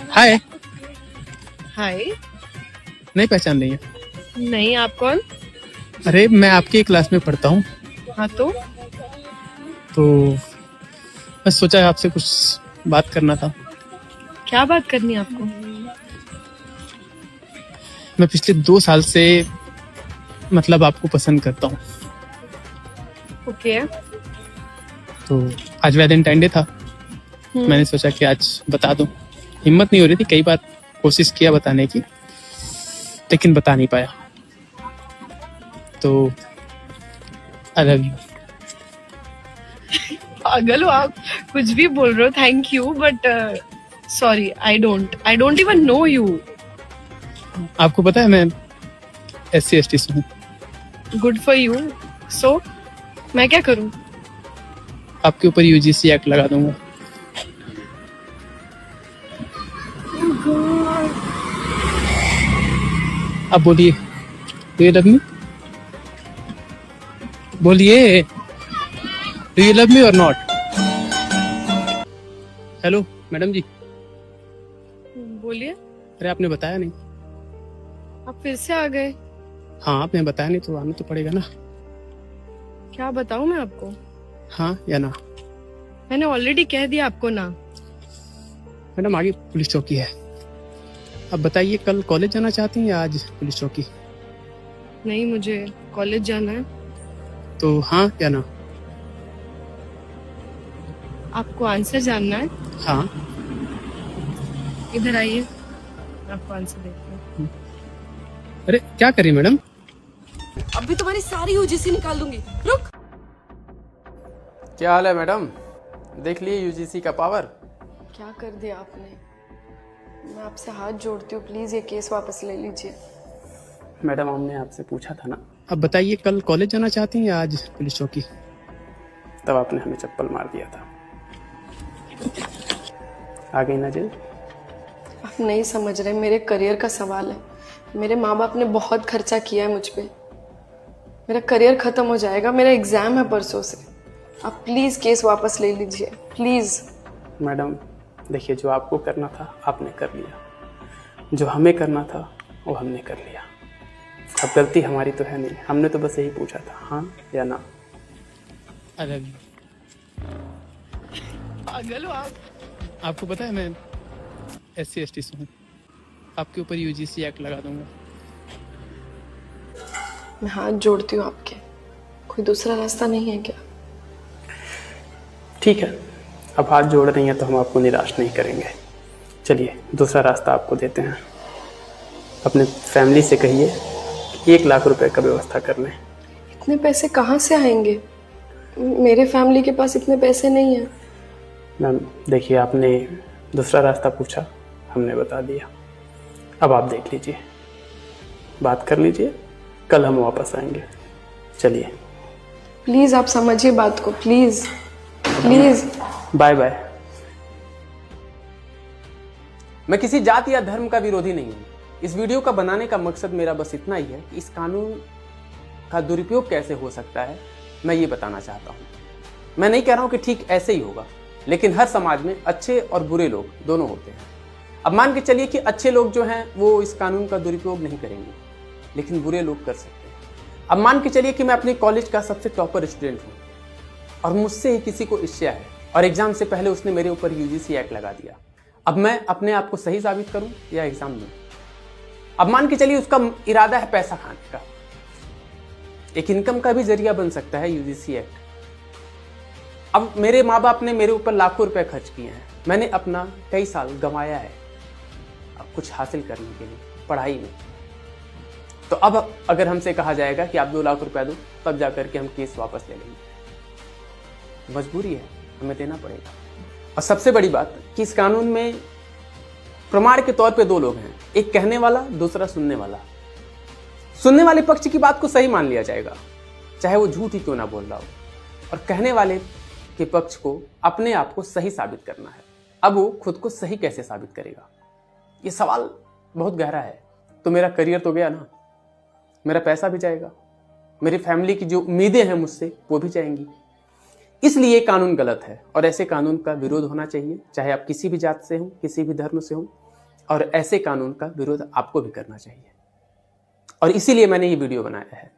हाय। हाय। नहीं पहचान रही है? नहीं, आप कौन? अरे मैं आपकी क्लास में पढ़ता हूँ, हाँ तो मैं सोचा आपसे कुछ बात करना था। क्या बात करनी है आपको? मैं पिछले 2 साल से मतलब आपको पसंद करता हूँ। ओके। तो आज वैलेंटाइन डे था, मैंने सोचा कि आज बता दूं। हिम्मत नहीं हो रही थी, कई बार कोशिश किया बताने की, लेकिन बता नहीं पाया। तो आई लव यू। पागल हो आप, कुछ भी बोल रहे हो। Thank you but sorry, I don't even know you. आपको पता है मैं SC ST से हूँ। Good for you. सो मैं क्या करूं? आपके ऊपर UGC एक्ट लगा दूंगा। अब बोलिए, डू यू लव मी? बोलिए, डू यू लव मी और नॉट? हेलो मैडम जी। बोलिए। अरे आपने बताया नहीं। आप फिर से आ गए। हाँ आपने बताया नहीं तो आना तो पड़ेगा ना। क्या बताऊं मैं आपको? हाँ या ना? मैंने ऑलरेडी कह दिया आपको ना। मैडम आगे पुलिस चौकी है। अब बताइए, कल कॉलेज जाना चाहती हैं या आज पुलिस चौकी? नहीं, मुझे कॉलेज जाना है। तो हाँ या ना? आपको आंसर जानना है? हाँ। इधर आइए, मैं आपको आंसर देती हूँ। अरे क्या करें मैडम? अभी तुम्हारी सारी यूजीसी निकाल दूंगी, रुक। क्या हाल है मैडम? देख लिए UGC का पावर? क्या कर दिया आपने? मैं आपसे हाथ जोड़ती हूँ, प्लीज ये केस वापस ले लीजिए। मैडम हमने आपसे पूछा था ना। अब बताइए, कल कॉलेज जाना चाहती हैं या आज पुलिस चौकी? तब आपने हमें चप्पल मार दिया था। आ गई ना जेल? आप नहीं समझ रहे, मेरे करियर का सवाल है। मेरे माँ बाप ने बहुत खर्चा किया है मुझ पे। मेरा करियर खत्म हो जाएगा, मेरा एग्जाम है परसों से। आप प्लीज केस वापस ले लीजिए, प्लीज। मैडम देखिए, जो आपको करना था आपने कर लिया, जो हमें करना था वो हमने कर लिया। अब गलती हमारी तो है नहीं, हमने तो बस यही पूछा था, हाँ या ना। I love you. पागल हो आप। आपको पता है मैं SC ST से हूँ, आपके ऊपर UGC एक्ट लगा दूंगा। मैं हाथ जोड़ती हूँ आपके, कोई दूसरा रास्ता नहीं है क्या? ठीक है, अब हाथ जोड़ रही हैं तो हम आपको निराश नहीं करेंगे। चलिए दूसरा रास्ता आपको देते हैं। अपने फैमिली से कहिए कि 1 लाख रुपए का व्यवस्था कर लें। इतने पैसे कहाँ से आएंगे? मेरे फैमिली के पास इतने पैसे नहीं है। मैम देखिए, आपने दूसरा रास्ता पूछा, हमने बता दिया। अब आप देख लीजिए, बात कर लीजिए, कल हम वापस आएंगे। चलिए प्लीज आप समझिए बात को, प्लीज प्लीज। Bye bye. मैं किसी जाति या धर्म का विरोधी नहीं हूँ। इस वीडियो का बनाने का मकसद मेरा बस इतना ही है कि इस कानून का दुरुपयोग कैसे हो सकता है, मैं ये बताना चाहता हूँ। मैं नहीं कह रहा हूँ कि ठीक ऐसे ही होगा, लेकिन हर समाज में अच्छे और बुरे लोग दोनों होते हैं। अब मान के चलिए कि अच्छे लोग जो हैं वो इस कानून का दुरुपयोग नहीं करेंगे, लेकिन बुरे लोग कर सकते हैं। अब मान के चलिए कि मैं अपने कॉलेज का सबसे टॉपर स्टूडेंट हूँ और मुझसे ही किसी को ईर्ष्या है और एग्जाम से पहले उसने मेरे ऊपर UGC एक्ट लगा दिया। अब मैं अपने आप को सही साबित करूं या एग्जाम दूं? अब मान के चलिए उसका इरादा है पैसा खाने का, एक इनकम का भी जरिया बन सकता है UGC एक्ट। अब मेरे माँ बाप ने मेरे ऊपर लाखों रुपए खर्च किए हैं, मैंने अपना कई साल गंवाया है अब कुछ हासिल करने के लिए पढ़ाई में। तो अब अगर हमसे कहा जाएगा कि आप 2 लाख रुपए दो, तब जाकर के हम केस वापस ले लेंगे। मजबूरी है, हमें देना पड़ेगा। और सबसे बड़ी बात कि इस कानून में प्रमाण के तौर पे 2 लोग हैं, एक कहने वाला, दूसरा सुनने वाला। सुनने वाले पक्ष की बात को सही मान लिया जाएगा, चाहे वो झूठ ही क्यों ना बोल रहा हो, और कहने वाले के पक्ष को अपने आप को सही साबित करना है। अब वो खुद को सही कैसे साबित करेगा, ये सवाल बहुत गहरा है। तो मेरा करियर तो गया ना, मेरा पैसा भी जाएगा, मेरी फैमिली की जो उम्मीदें हैं मुझसे वो भी जाएंगी। इसलिए ये कानून गलत है और ऐसे कानून का विरोध होना चाहिए, चाहे आप किसी भी जात से हो, किसी भी धर्म से हो, और ऐसे कानून का विरोध आपको भी करना चाहिए। और इसीलिए मैंने ये वीडियो बनाया है।